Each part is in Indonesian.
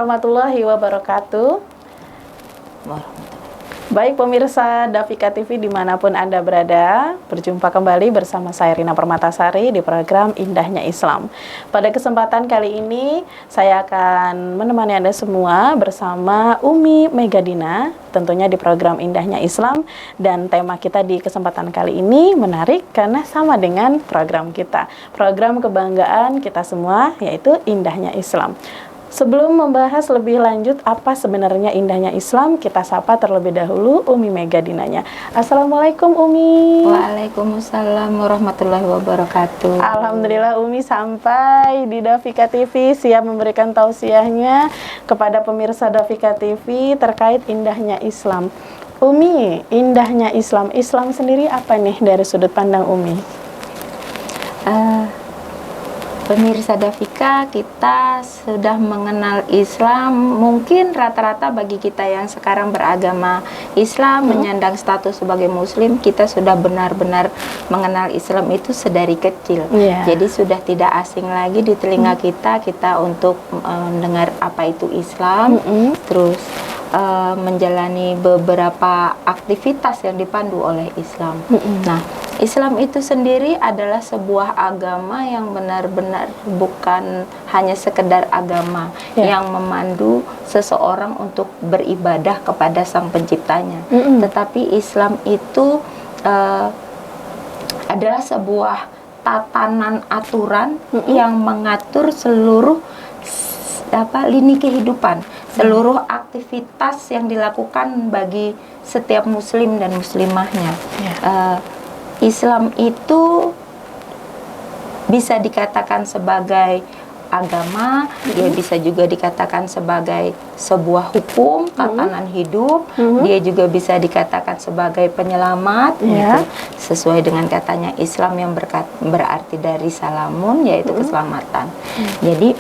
warahmatullahi wabarakatuh. Baik pemirsa Dafika TV dimanapun Anda berada, berjumpa kembali bersama saya Rina Permatasari di program Indahnya Islam. Pada kesempatan kali ini saya akan menemani Anda semua bersama Umi Megadina, tentunya di program Indahnya Islam. Dan tema kita di kesempatan kali ini menarik karena sama dengan program kita, program kebanggaan kita semua, yaitu Indahnya Islam. Sebelum membahas lebih lanjut apa sebenarnya indahnya Islam, kita sapa terlebih dahulu Umi Megadinanya. Assalamualaikum Umi. Waalaikumsalam warahmatullahi wabarakatuh. Alhamdulillah Umi sampai di Dafika TV, siap memberikan tausiahnya kepada pemirsa Dafika TV terkait indahnya Islam. Umi, indahnya Islam, Islam sendiri apa nih dari sudut pandang Umi? Pemirsa Dafika, kita sudah mengenal Islam. Mungkin rata-rata bagi kita yang sekarang beragama Islam, menyandang status sebagai Muslim, kita sudah benar-benar mengenal Islam itu sedari kecil. Jadi sudah tidak asing lagi di telinga kita untuk mendengar apa itu Islam, terus menjalani beberapa aktivitas yang dipandu oleh Islam. Nah, Islam itu sendiri adalah sebuah agama yang benar-benar bukan hanya sekedar agama yang memandu seseorang untuk beribadah kepada Sang Penciptanya, tetapi Islam itu adalah sebuah tatanan aturan yang mengatur seluruh lini kehidupan, seluruh aktivitas yang dilakukan bagi setiap muslim dan muslimahnya. Islam itu bisa dikatakan sebagai agama, dia bisa juga dikatakan sebagai sebuah hukum, tatanan hidup, dia juga bisa dikatakan sebagai penyelamat, gitu. Sesuai dengan katanya Islam yang berarti dari salamun, yaitu keselamatan. Jadi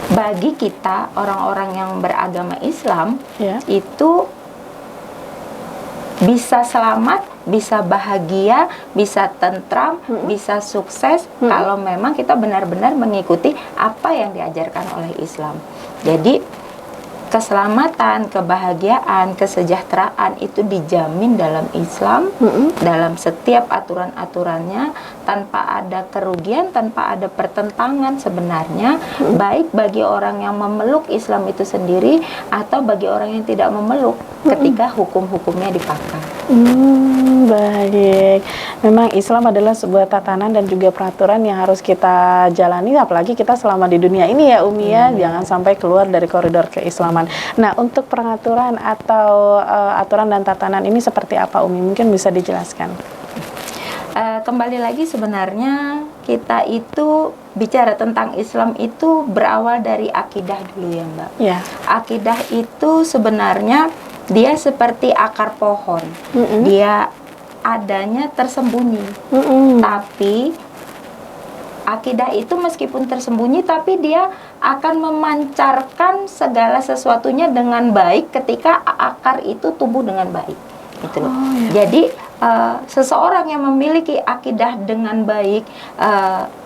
bagi kita orang-orang yang beragama Islam itu bisa selamat, bisa bahagia, bisa tentram, bisa sukses kalau memang kita benar-benar mengikuti apa yang diajarkan oleh Islam. Jadi keselamatan, kebahagiaan, kesejahteraan itu dijamin dalam Islam, dalam setiap aturan-aturannya, tanpa ada kerugian, tanpa ada pertentangan sebenarnya, baik bagi orang yang memeluk Islam itu sendiri atau bagi orang yang tidak memeluk ketika hukum-hukumnya dipakai. Baik, memang Islam adalah sebuah tatanan dan juga peraturan yang harus kita jalani, apalagi kita selama di dunia ini ya Umi ya, jangan sampai keluar dari koridor keislaman. Nah, untuk pengaturan atau aturan dan tatanan ini seperti apa Umi? Mungkin bisa dijelaskan. Kembali lagi sebenarnya kita itu bicara tentang Islam itu berawal dari akidah dulu ya Mbak. Akidah itu sebenarnya dia seperti akar pohon, dia adanya tersembunyi, tapi akidah itu meskipun tersembunyi tapi dia akan memancarkan segala sesuatunya dengan baik ketika akar itu tumbuh dengan baik, gitu loh. Jadi seseorang yang memiliki akidah dengan baik,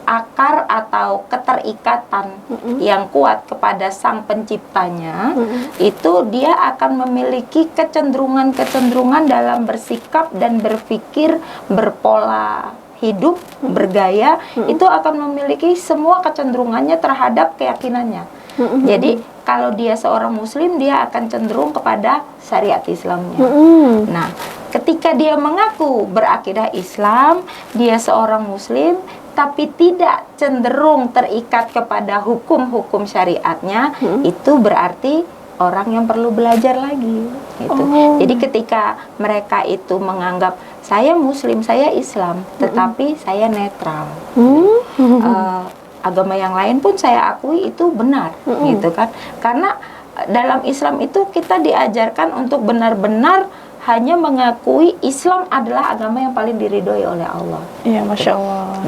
akar atau keterikatan yang kuat kepada Sang Penciptanya, itu dia akan memiliki kecenderungan-kecenderungan dalam bersikap dan berpikir, berpola hidup, bergaya, itu akan memiliki semua kecenderungannya terhadap keyakinannya. Jadi kalau dia seorang muslim, dia akan cenderung kepada syariat Islamnya. Nah, ketika dia mengaku berakidah Islam, dia seorang muslim, tapi tidak cenderung terikat kepada hukum-hukum syariatnya, itu berarti orang yang perlu belajar lagi, gitu. Jadi ketika mereka itu menganggap saya muslim, saya Islam, tetapi saya netral, agama yang lain pun saya akui itu benar, gitu kan. Karena dalam Islam itu kita diajarkan untuk benar-benar hanya mengakui Islam adalah agama yang paling diridhoi oleh Allah. Iya, Masya Allah.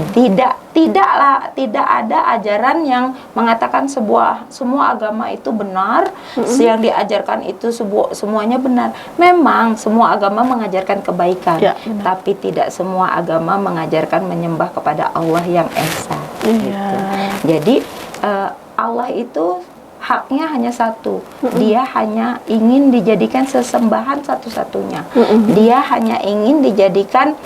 Tidak ada ajaran yang mengatakan semua agama itu benar, yang diajarkan itu semuanya benar. Memang semua agama mengajarkan kebaikan, tapi tidak semua agama mengajarkan menyembah kepada Allah yang esa. Gitu. Jadi Allah itu haknya hanya satu. Dia hanya ingin dijadikan sesembahan satu-satunya. Dia hanya ingin dijadikan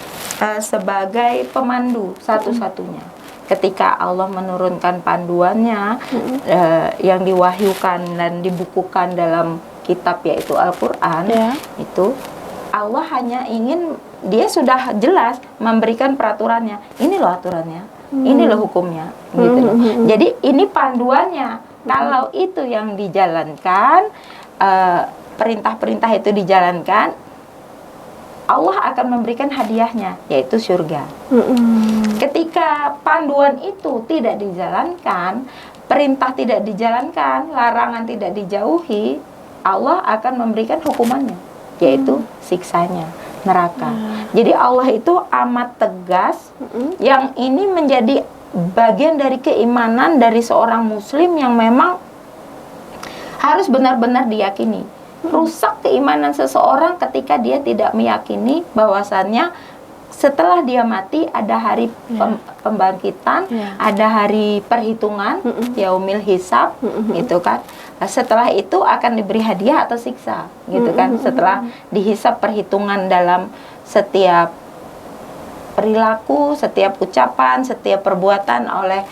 sebagai pemandu satu-satunya. Ketika Allah menurunkan panduannya yang diwahyukan dan dibukukan dalam kitab yaitu Al-Quran, itu Allah hanya ingin, dia sudah jelas memberikan peraturannya. Ini loh aturannya, ini loh hukumnya, gitu loh. Jadi ini panduannya. Kalau itu yang dijalankan, perintah-perintah itu dijalankan, Allah akan memberikan hadiahnya, yaitu surga. Ketika panduan itu tidak dijalankan, perintah tidak dijalankan, larangan tidak dijauhi, Allah akan memberikan hukumannya, yaitu siksanya, neraka. Jadi Allah itu amat tegas, yang ini menjadi bagian dari keimanan dari seorang muslim yang memang harus benar-benar diyakini. Rusak keimanan seseorang ketika dia tidak meyakini bahwasannya setelah dia mati ada hari pembangkitan, ada hari perhitungan, yaumil hisab, gitu kan. Setelah itu akan diberi hadiah atau siksa, gitu kan. Setelah dihisab perhitungan dalam setiap perilaku, setiap ucapan, setiap perbuatan oleh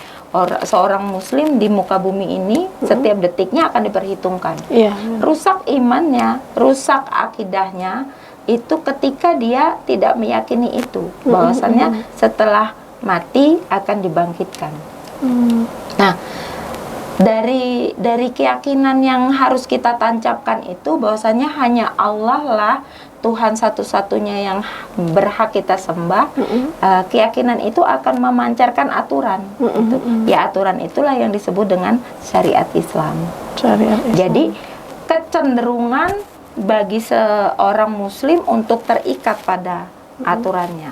seorang muslim di muka bumi ini, setiap detiknya akan diperhitungkan. Rusak imannya, rusak akidahnya itu ketika dia tidak meyakini itu, bahwasannya setelah mati akan dibangkitkan. Nah, dari keyakinan yang harus kita tancapkan itu bahwasanya hanya Allah lah Tuhan satu-satunya yang berhak kita sembah. Keyakinan itu akan memancarkan aturan. Ya, aturan itulah yang disebut dengan syariat Islam. Jadi kecenderungan bagi seorang muslim untuk terikat pada aturannya.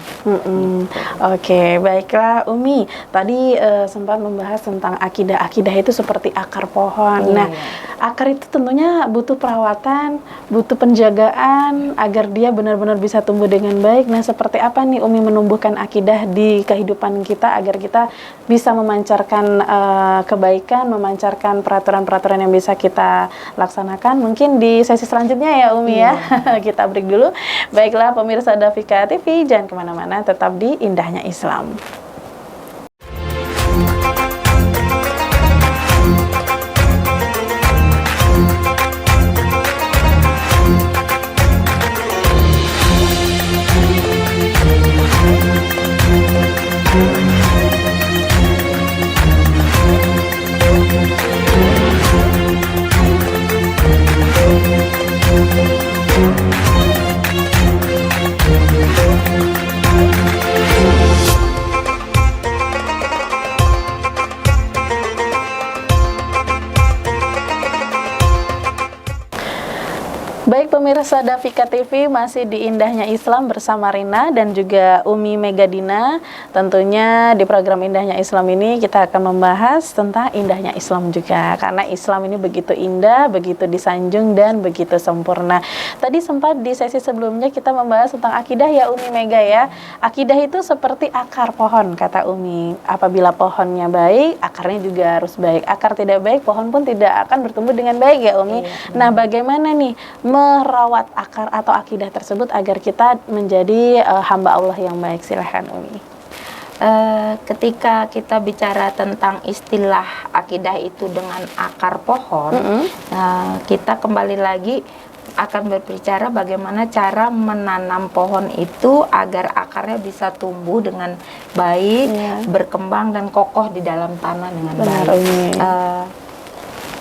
Oke, baiklah Umi. Tadi sempat membahas tentang akidah. Akidah itu seperti akar pohon. Nah, akar itu tentunya butuh perawatan, butuh penjagaan agar dia benar-benar bisa tumbuh dengan baik. Nah, seperti apa nih Umi menumbuhkan akidah di kehidupan kita agar kita bisa memancarkan kebaikan, memancarkan peraturan-peraturan yang bisa kita laksanakan? Mungkin di sesi selanjutnya ya Umi ya. Kita break dulu. Baiklah pemirsa Dafika TV, jangan kemana-mana, tetap di Indahnya Islam. Baik pemirsa Dafika TV, masih di Indahnya Islam bersama Rina dan juga Umi Megadina. Tentunya di program Indahnya Islam ini kita akan membahas tentang indahnya Islam juga, karena Islam ini begitu indah, begitu disanjung dan begitu sempurna. Tadi sempat di sesi sebelumnya kita membahas tentang akidah ya Umi Mega ya. Akidah itu seperti akar pohon kata Umi. Apabila pohonnya baik, akarnya juga harus baik. Akar tidak baik, pohon pun tidak akan bertumbuh dengan baik ya Umi. Nah, bagaimana nih merawat akar atau akidah tersebut agar kita menjadi hamba Allah yang baik? Silahkan Umi. Ketika kita bicara tentang istilah akidah itu dengan akar pohon, kita kembali lagi akan berbicara bagaimana cara menanam pohon itu agar akarnya bisa tumbuh dengan baik, berkembang dan kokoh di dalam tanah dengan baik.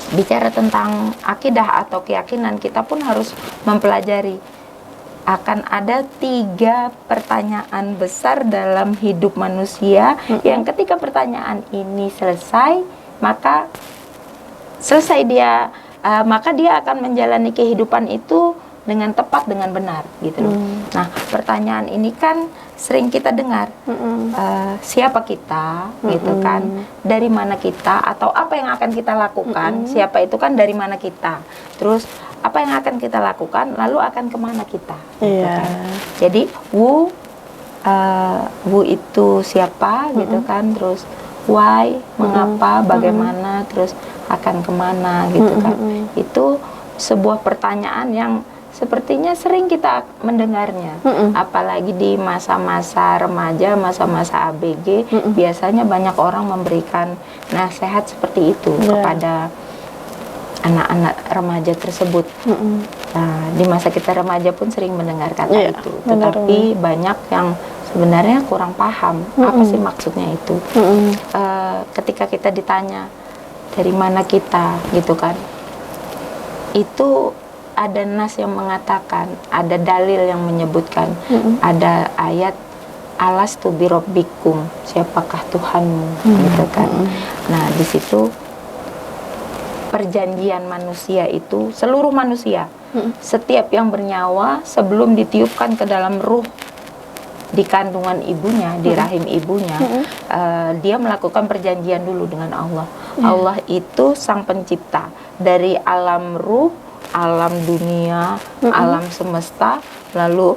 Bicara tentang akidah atau keyakinan, kita pun harus mempelajari akan ada 3 pertanyaan besar dalam hidup manusia yang ketika pertanyaan ini selesai, maka dia akan menjalani kehidupan itu dengan tepat, dengan benar gitu loh. Nah, pertanyaan ini kan sering kita dengar, siapa kita gitu kan, dari mana kita, atau apa yang akan kita lakukan. Siapa itu kan dari mana kita, terus apa yang akan kita lakukan, lalu akan kemana kita gitu kan. Jadi wu itu siapa gitu kan, terus why, mengapa, bagaimana, terus akan kemana gitu kan. Itu sebuah pertanyaan yang sepertinya sering kita mendengarnya, apalagi di masa-masa remaja, masa-masa ABG, biasanya banyak orang memberikan nasihat seperti itu kepada anak-anak remaja tersebut. Nah, di masa kita remaja pun sering mendengar kata itu, tetapi banyak yang sebenarnya kurang paham apa sih maksudnya itu. Ketika kita ditanya dari mana kita, gitu kan, itu ada nas yang mengatakan, ada dalil yang menyebutkan, ada ayat alastu birabbikum, siapakah Tuhanmu, gitu kan. Nah, di situ perjanjian manusia itu, seluruh manusia, setiap yang bernyawa sebelum ditiupkan ke dalam ruh di kandungan ibunya, di rahim ibunya, dia melakukan perjanjian dulu dengan Allah. Allah itu sang pencipta dari alam ruh, alam dunia, alam semesta, lalu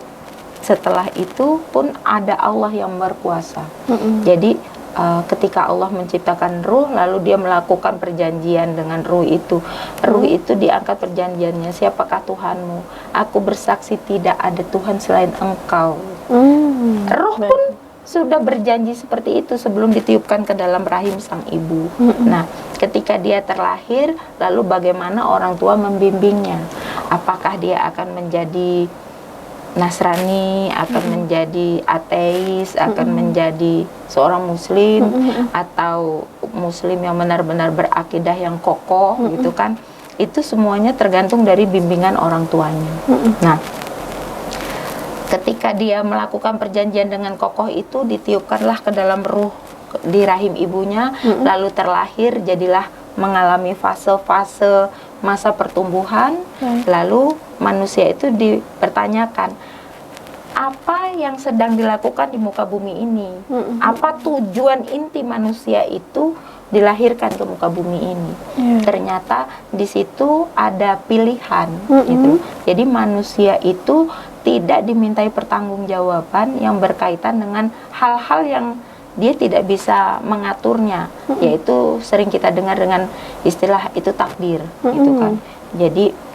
setelah itu pun ada Allah yang berkuasa. Jadi ketika Allah menciptakan ruh, lalu dia melakukan perjanjian dengan ruh itu. Ruh itu diangkat perjanjiannya, siapakah Tuhanmu? Aku bersaksi tidak ada Tuhan selain Engkau. Ruh pun sudah berjanji seperti itu sebelum ditiupkan ke dalam rahim sang ibu. Nah, ketika dia terlahir, lalu bagaimana orang tua membimbingnya? Apakah dia akan menjadi Nasrani, akan menjadi ateis, akan menjadi seorang muslim, atau muslim yang benar-benar berakidah yang kokoh, gitu kan. Itu semuanya tergantung dari bimbingan orang tuanya. Nah, ketika dia melakukan perjanjian dengan kokoh itu, ditiupkanlah ke dalam ruh di rahim ibunya, lalu terlahir, jadilah mengalami fase-fase masa pertumbuhan. Lalu manusia itu dipertanyakan, apa yang sedang dilakukan di muka bumi ini? Apa tujuan inti manusia itu dilahirkan ke muka bumi ini? Ternyata di situ ada pilihan, gitu. Jadi manusia itu tidak dimintai pertanggungjawaban yang berkaitan dengan hal-hal yang dia tidak bisa mengaturnya, yaitu sering kita dengar dengan istilah itu takdir, gitu kan. Jadi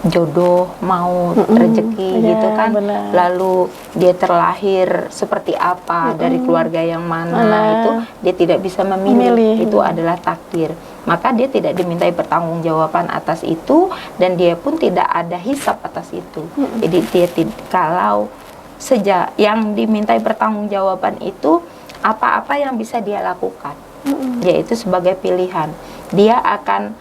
jodoh, mau rezeki, gitu kan. Benar. Lalu dia terlahir seperti apa, dari keluarga yang mana, itu dia tidak bisa memilih. Itu adalah takdir. Maka dia tidak dimintai pertanggungjawaban atas itu, dan dia pun tidak ada hisab atas itu. Jadi dia kalau sejak yang dimintai pertanggungjawaban itu apa-apa yang bisa dia lakukan, yaitu sebagai pilihan. Dia akan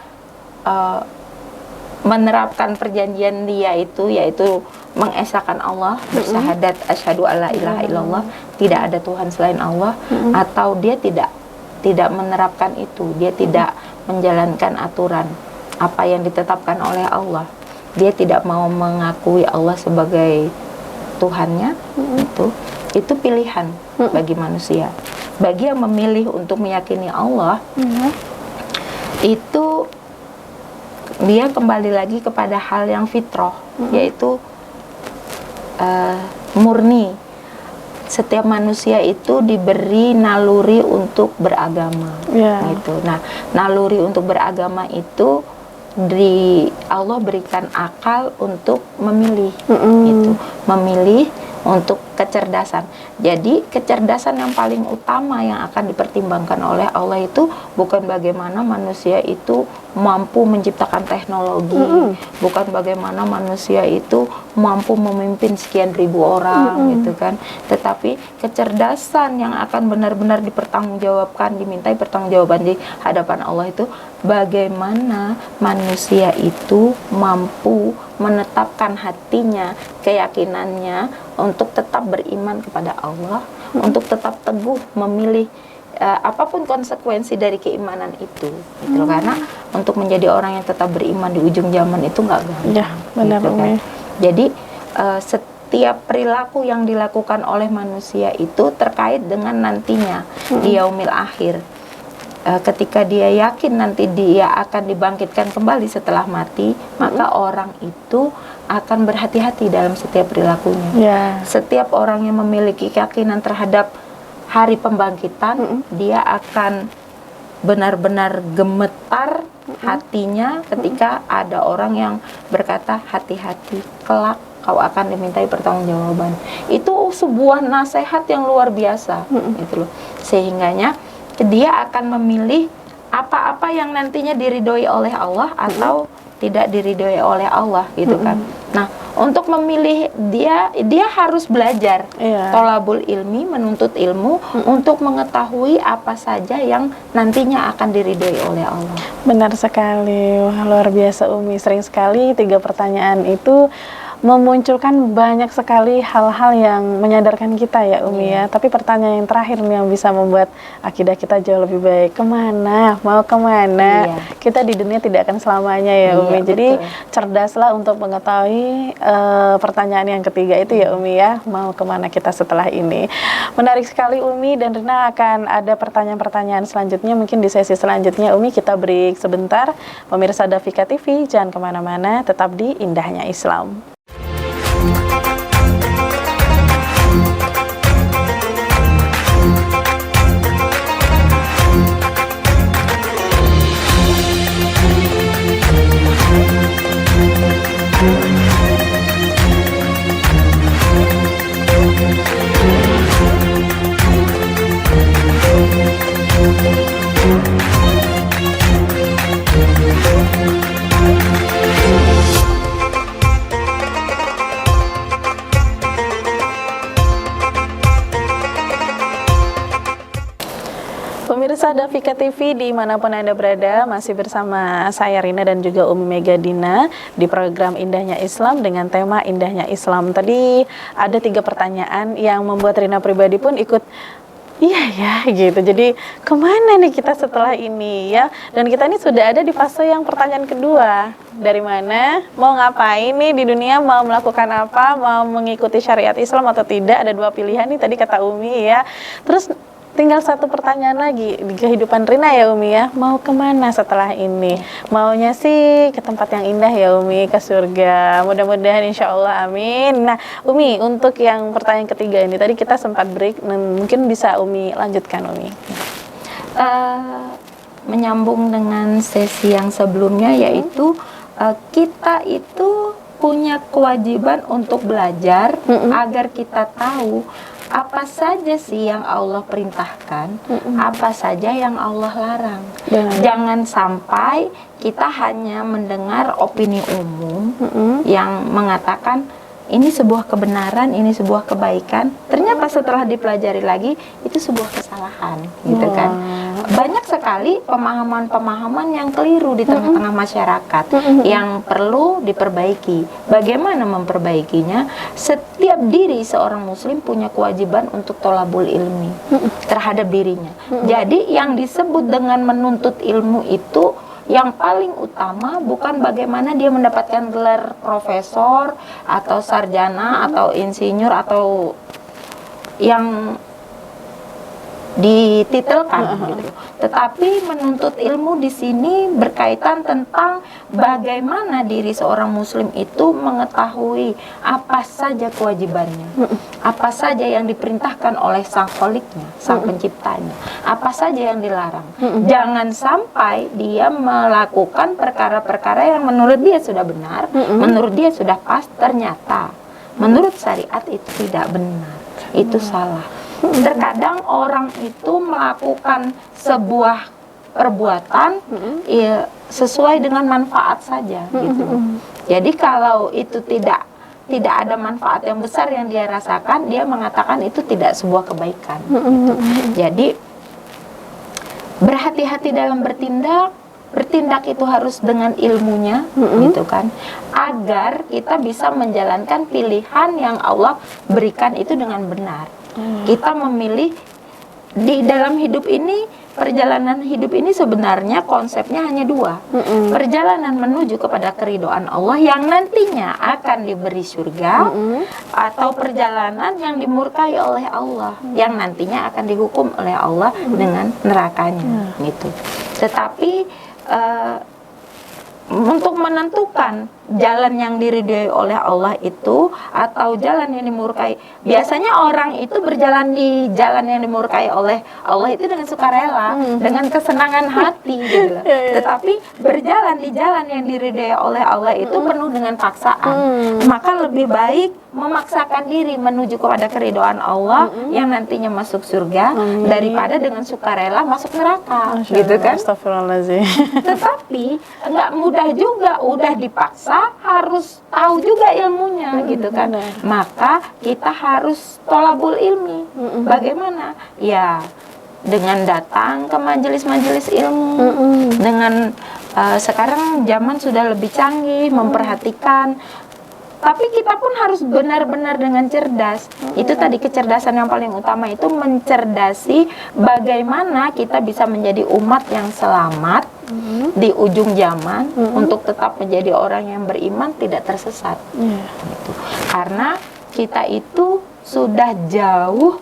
menerapkan perjanjian dia itu, yaitu mengesahkan Allah, bersyahadat asyhadu alla ilaha illallah, tidak ada Tuhan selain Allah, atau dia tidak menerapkan itu, dia tidak menjalankan aturan apa yang ditetapkan oleh Allah, dia tidak mau mengakui Allah sebagai Tuhannya. Itu pilihan bagi manusia. Bagi yang memilih untuk meyakini Allah, itu dia kembali lagi kepada hal yang fitrah, yaitu murni. Setiap manusia itu diberi naluri untuk beragama, gitu. Nah, naluri untuk beragama itu Allah berikan akal untuk memilih, gitu. Memilih untuk kecerdasan. Jadi kecerdasan yang paling utama yang akan dipertimbangkan oleh Allah itu bukan bagaimana manusia itu mampu menciptakan teknologi, bukan bagaimana manusia itu mampu memimpin sekian ribu orang, gitu kan. Tetapi kecerdasan yang akan benar-benar dipertanggungjawabkan, dimintai pertanggungjawaban di hadapan Allah itu bagaimana manusia itu mampu menetapkan hatinya, keyakinannya untuk tetap beriman kepada Allah, untuk tetap teguh memilih apapun konsekuensi dari keimanan itu, gitu. Karena untuk menjadi orang yang tetap beriman di ujung zaman itu nggak gampang, benar, gitu kan. Jadi setiap perilaku yang dilakukan oleh manusia itu terkait dengan nantinya di yaumil akhir. Ketika dia yakin nanti dia akan dibangkitkan kembali setelah mati, maka orang itu akan berhati-hati dalam setiap perilakunya. Setiap orang yang memiliki keyakinan terhadap hari pembangkitan dia akan benar-benar gemetar hatinya ketika ada orang yang berkata, hati-hati, kelak kau akan dimintai pertanggungjawaban. Itu sebuah nasihat yang luar biasa, gitu loh. Sehingganya dia akan memilih apa-apa yang nantinya diridhoi oleh Allah atau tidak diridhoi oleh Allah, gitu kan. Nah, untuk memilih dia harus belajar tholabul ilmi, menuntut ilmu untuk mengetahui apa saja yang nantinya akan diridhoi oleh Allah. Benar sekali. Wah, luar biasa Umi. Sering sekali 3 pertanyaan itu memunculkan banyak sekali hal-hal yang menyadarkan kita ya Umi ya. Tapi pertanyaan yang terakhir nih yang bisa membuat akidah kita jauh lebih baik. Kemana? Mau kemana? Kita di dunia tidak akan selamanya ya Umi. Jadi cerdaslah untuk mengetahui pertanyaan yang ketiga itu ya Umi ya. Mau kemana kita setelah ini? Menarik sekali Umi, dan Rina akan ada pertanyaan-pertanyaan selanjutnya. Mungkin di sesi selanjutnya Umi kita break sebentar. Pemirsa Dafika TV, jangan kemana-mana, tetap di Indahnya Islam. Pemirsa Dafika TV dimanapun Anda berada, masih bersama saya Rina dan juga Umi Megadina di program Indahnya Islam dengan tema Indahnya Islam. Tadi ada 3 pertanyaan yang membuat Rina pribadi pun ikut iya ya gitu. Jadi kemana nih kita setelah ini ya? Dan kita ini sudah ada di fase yang pertanyaan kedua. Dari mana? Mau ngapain nih di dunia? Mau melakukan apa? Mau mengikuti syariat Islam atau tidak? Ada 2 pilihan nih tadi kata Umi ya. Terus tinggal 1 pertanyaan lagi di kehidupan Rina ya Umi ya. Mau kemana setelah ini? Maunya sih ke tempat yang indah ya Umi, ke surga. Mudah-mudahan insya Allah, amin. Nah Umi, untuk yang pertanyaan ketiga ini tadi kita sempat break, mungkin bisa Umi lanjutkan Umi. Menyambung dengan sesi yang sebelumnya, yaitu kita itu punya kewajiban untuk belajar agar kita tahu apa saja sih yang Allah perintahkan, apa saja yang Allah larang. Jangan sampai kita hanya mendengar opini umum yang mengatakan ini sebuah kebenaran, ini sebuah kebaikan. Ternyata setelah dipelajari lagi itu sebuah kesalahan, gitu kan. Banyak sekali pemahaman-pemahaman yang keliru di tengah-tengah masyarakat yang perlu diperbaiki. Bagaimana memperbaikinya? Setiap diri seorang muslim punya kewajiban untuk tholabul ilmi terhadap dirinya. Jadi yang disebut dengan menuntut ilmu itu yang paling utama bukan bagaimana dia mendapatkan gelar profesor atau sarjana atau insinyur atau yang dititelkan gitu. Tetapi menuntut ilmu di sini berkaitan tentang bagaimana diri seorang muslim itu mengetahui apa saja kewajibannya, apa saja yang diperintahkan oleh sang kholiknya, sang penciptanya, apa saja yang dilarang. Jangan sampai dia melakukan perkara-perkara yang menurut dia sudah benar, menurut dia sudah pas, ternyata menurut syariat itu tidak benar, itu salah. Terkadang orang itu melakukan sebuah perbuatan sesuai dengan manfaat saja gitu. Jadi kalau itu tidak ada manfaat yang besar yang dia rasakan, dia mengatakan itu tidak sebuah kebaikan gitu. Jadi berhati-hati dalam bertindak itu harus dengan ilmunya gitu kan, agar kita bisa menjalankan pilihan yang Allah berikan itu dengan benar. Kita memilih di dalam hidup ini, perjalanan hidup ini sebenarnya konsepnya hanya 2. Perjalanan menuju kepada keridhaan Allah yang nantinya akan diberi surga, atau perjalanan yang dimurkai oleh Allah yang nantinya akan dihukum oleh Allah dengan nerakanya gitu. Tetapi untuk menentukan jalan yang diridhoi oleh Allah itu atau jalan yang dimurkai. Biasanya orang itu berjalan di jalan yang dimurkai oleh Allah itu dengan sukarela, dengan kesenangan hati gitu loh. Tetapi berjalan di jalan yang diridhoi oleh Allah itu penuh dengan paksaan. Maka lebih baik memaksakan diri menuju kepada keridhaan Allah yang nantinya masuk surga daripada dengan sukarela masuk neraka, gitu kan? Astagfirullahaladzim. Tetapi nggak mudah juga, udah dipaksa harus tahu juga ilmunya, gitu kan? Maka kita harus tolabul ilmi. Bagaimana? Ya dengan datang ke majelis-majelis ilmu, dengan sekarang zaman sudah lebih canggih, memperhatikan. Tapi kita pun harus benar-benar dengan cerdas. Itu tadi kecerdasan yang paling utama itu mencerdasi bagaimana kita bisa menjadi umat yang selamat di ujung zaman untuk tetap menjadi orang yang beriman, tidak tersesat. Gitu. Karena kita itu sudah jauh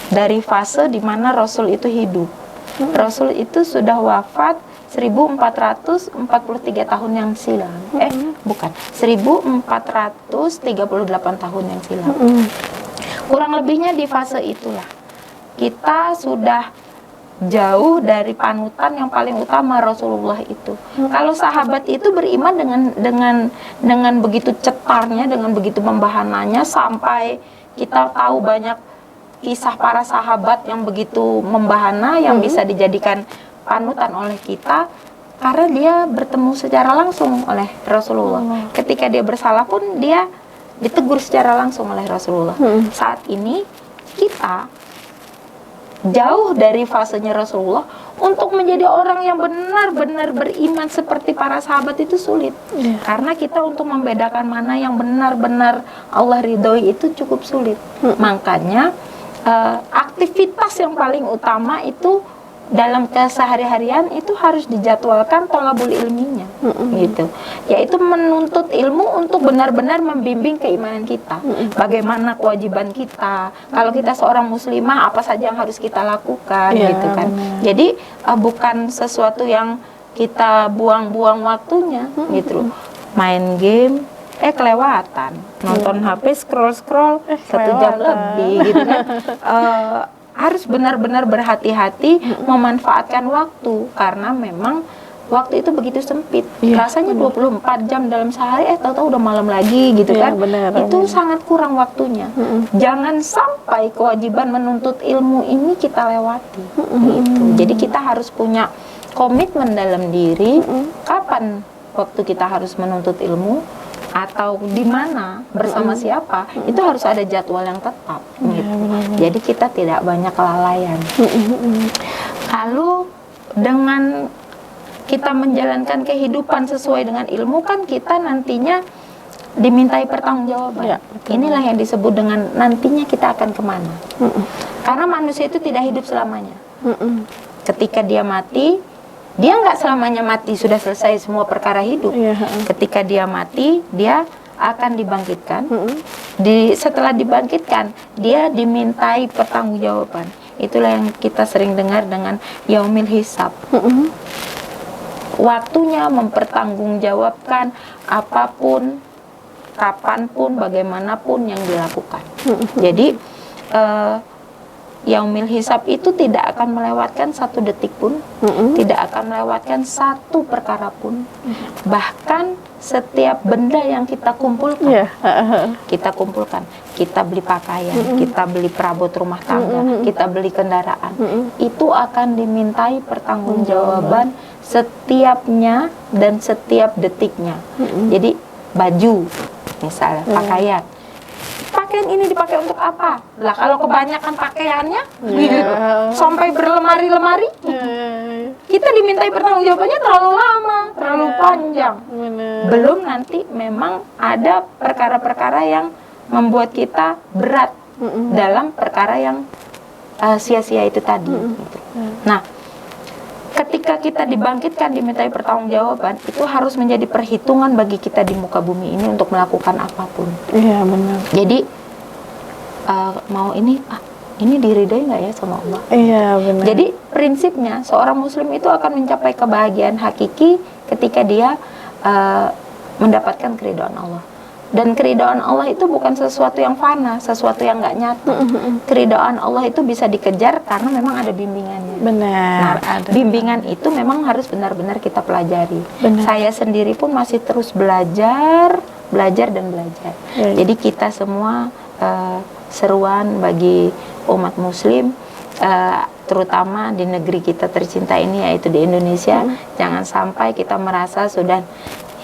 dari fase di mana Rasul itu hidup. Rasul itu sudah wafat 1443 tahun yang silam. Bukan, 1438 tahun yang silam. Kurang lebihnya di fase itulah. Kita sudah jauh dari panutan yang paling utama Rasulullah itu. Kalau sahabat itu beriman dengan begitu cetarnya, dengan begitu membahananya, sampai kita tahu banyak kisah para sahabat yang begitu membahana, yang bisa dijadikan panutan oleh kita karena dia bertemu secara langsung oleh Rasulullah. Ketika dia bersalah pun dia ditegur secara langsung oleh Rasulullah. Saat ini kita jauh dari fasenya Rasulullah. Untuk menjadi orang yang benar-benar beriman seperti para sahabat itu sulit. Karena kita untuk membedakan mana yang benar-benar Allah ridhoi itu cukup sulit. Makanya aktivitas yang paling utama itu dalam kesehari-harian itu harus dijadwalkan tolabul ilminya, gitu. Yaitu menuntut ilmu untuk benar-benar membimbing keimanan kita. Bagaimana kewajiban kita? Kalau kita seorang muslimah, apa saja yang harus kita lakukan, gitu kan? Jadi bukan sesuatu yang kita buang-buang waktunya, gitu. Main game, kelewatan. Nonton HP, scroll 1 jam lebih, gitu kan? Harus benar-benar berhati-hati memanfaatkan waktu, karena memang waktu itu begitu sempit. Rasanya 24 jam dalam sehari, tahu-tahu udah malam lagi, gitu kan? Itu sangat kurang waktunya. Jangan sampai kewajiban menuntut ilmu ini kita lewati. Gitu. Jadi kita harus punya komitmen dalam diri, kapan waktu kita harus menuntut ilmu, atau di mana, bersama siapa, itu harus ada jadwal yang tetap, gitu. Jadi kita tidak banyak kelalaian. Kalau dengan kita menjalankan kehidupan sesuai dengan ilmu, kan kita nantinya dimintai pertanggungjawaban. Inilah yang disebut dengan nantinya kita akan kemana. Karena manusia itu tidak hidup selamanya. Ketika dia mati, dia nggak selamanya mati, sudah selesai semua perkara hidup. Ketika dia mati, dia akan dibangkitkan. Setelah dibangkitkan, dia dimintai pertanggungjawaban. Itulah yang kita sering dengar dengan yaumil hisab. Waktunya mempertanggungjawabkan apapun, kapanpun, bagaimanapun yang dilakukan. Jadi yaumil hisab itu tidak akan melewatkan 1 detik pun, tidak akan melewatkan 1 perkara pun. Bahkan setiap benda yang kita kumpulkan, kita beli pakaian, kita beli perabot rumah tangga, kita beli kendaraan, itu akan dimintai pertanggungjawaban setiapnya dan setiap detiknya. Jadi baju, misalnya pakaian ini dipakai untuk apa? Lah kalau kebanyakan pakaiannya sampai berlemari-lemari, kita dimintai pertanggungjawabannya terlalu lama, terlalu panjang. Belum nanti memang ada perkara-perkara yang membuat kita berat dalam perkara yang sia-sia itu tadi. Nah, ketika kita dibangkitkan, dimintai pertanggungjawaban, itu harus menjadi perhitungan bagi kita di muka bumi ini untuk melakukan apapun. Iya, benar. Jadi mau ini diridhoi nggak ya sama Allah? Iya, benar. Jadi prinsipnya seorang muslim itu akan mencapai kebahagiaan hakiki ketika dia mendapatkan keridhaan Allah. Dan keridhaan Allah itu bukan sesuatu yang fana, sesuatu yang nggak nyata. Keridhaan Allah itu bisa dikejar karena memang ada bimbingannya. Benar. Nah, bimbingan itu memang harus benar-benar kita pelajari. Benar. Saya sendiri pun masih terus belajar dan belajar. Ya. Jadi kita semua seruan bagi umat Muslim, terutama di negeri kita tercinta ini, yaitu di Indonesia. Jangan sampai kita merasa sudah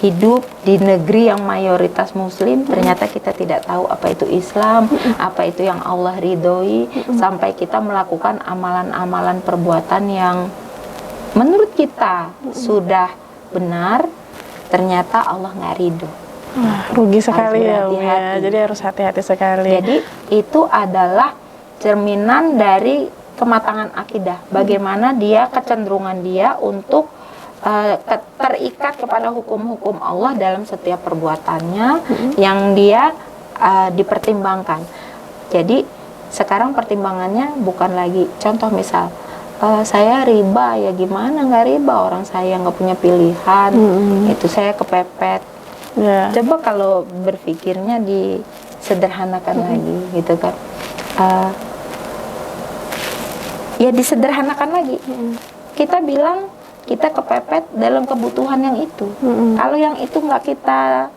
hidup di negeri yang mayoritas Muslim, ternyata kita tidak tahu apa itu Islam, apa itu yang Allah ridhoi, sampai kita melakukan amalan-amalan perbuatan yang menurut kita sudah benar, ternyata Allah nggak ridho. Wah, rugi sekali ya, Umi ya. Hati-hati. Jadi harus hati-hati sekali. Jadi itu adalah cerminan dari kematangan akidah. Bagaimana dia, kecenderungan dia untuk terikat kepada hukum-hukum Allah dalam setiap perbuatannya yang dia dipertimbangkan. Jadi sekarang pertimbangannya bukan lagi, contoh misal saya riba, ya gimana nggak riba, orang saya nggak punya pilihan, itu saya kepepet. Ya. Coba kalau berpikirnya disederhanakan lagi gitu kan, ya disederhanakan lagi. Kita bilang kita kepepet dalam kebutuhan yang itu. Kalau yang itu nggak kita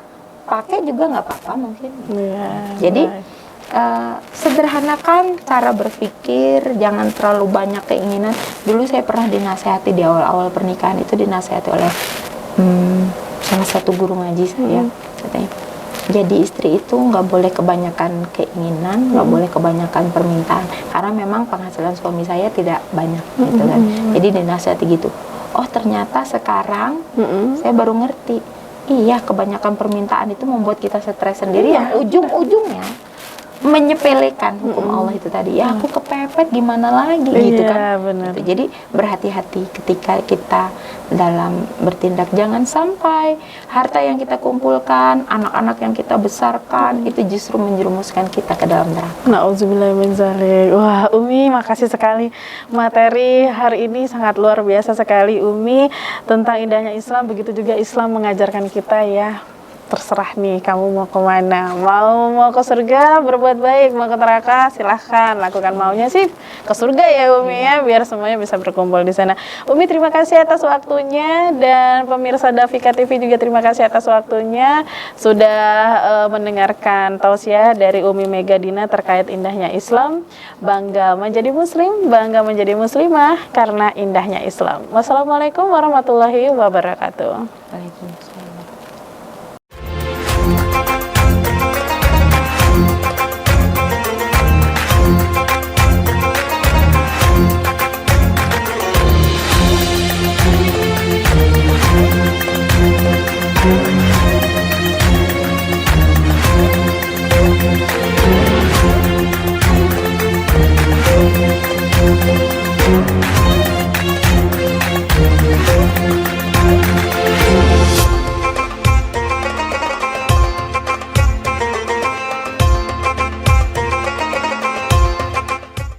pakai juga nggak apa-apa mungkin. Ya, jadi sederhanakan cara berpikir, jangan terlalu banyak keinginan. Dulu saya pernah dinasehati di awal-awal pernikahan, itu dinasehati oleh salah satu guru ngaji saya, katanya, jadi istri itu nggak boleh kebanyakan keinginan, nggak boleh kebanyakan permintaan, karena memang penghasilan suami saya tidak banyak, gitu kan. Jadi dinasehati gitu. Oh ternyata sekarang saya baru ngerti, iya kebanyakan permintaan itu membuat kita stres sendiri, yang ujung-ujungnya menyepelekan hukum Allah itu tadi. Ya aku kepepet gimana lagi, gitu kan. Benar. Gitu. Jadi berhati-hati ketika kita dalam bertindak, jangan sampai harta yang kita kumpulkan, anak-anak yang kita besarkan itu justru menjerumuskan kita ke dalam neraka. Nauzubillah min dzalik. Wah, Umi, makasih sekali. Materi hari ini sangat luar biasa sekali, Umi, tentang indahnya Islam. Begitu juga Islam mengajarkan kita ya, terserah nih kamu mau kemana, mau ke surga berbuat baik, mau ke neraka silahkan lakukan, maunya sih ke surga ya Umi ya, biar semuanya bisa berkumpul di sana. Umi terima kasih atas waktunya, dan pemirsa Dafika TV juga terima kasih atas waktunya sudah mendengarkan tausiah dari Umi Megadina terkait indahnya Islam. Bangga menjadi Muslim, bangga menjadi Muslimah karena indahnya Islam. Wassalamualaikum warahmatullahi wabarakatuh. Waalaikumsalam.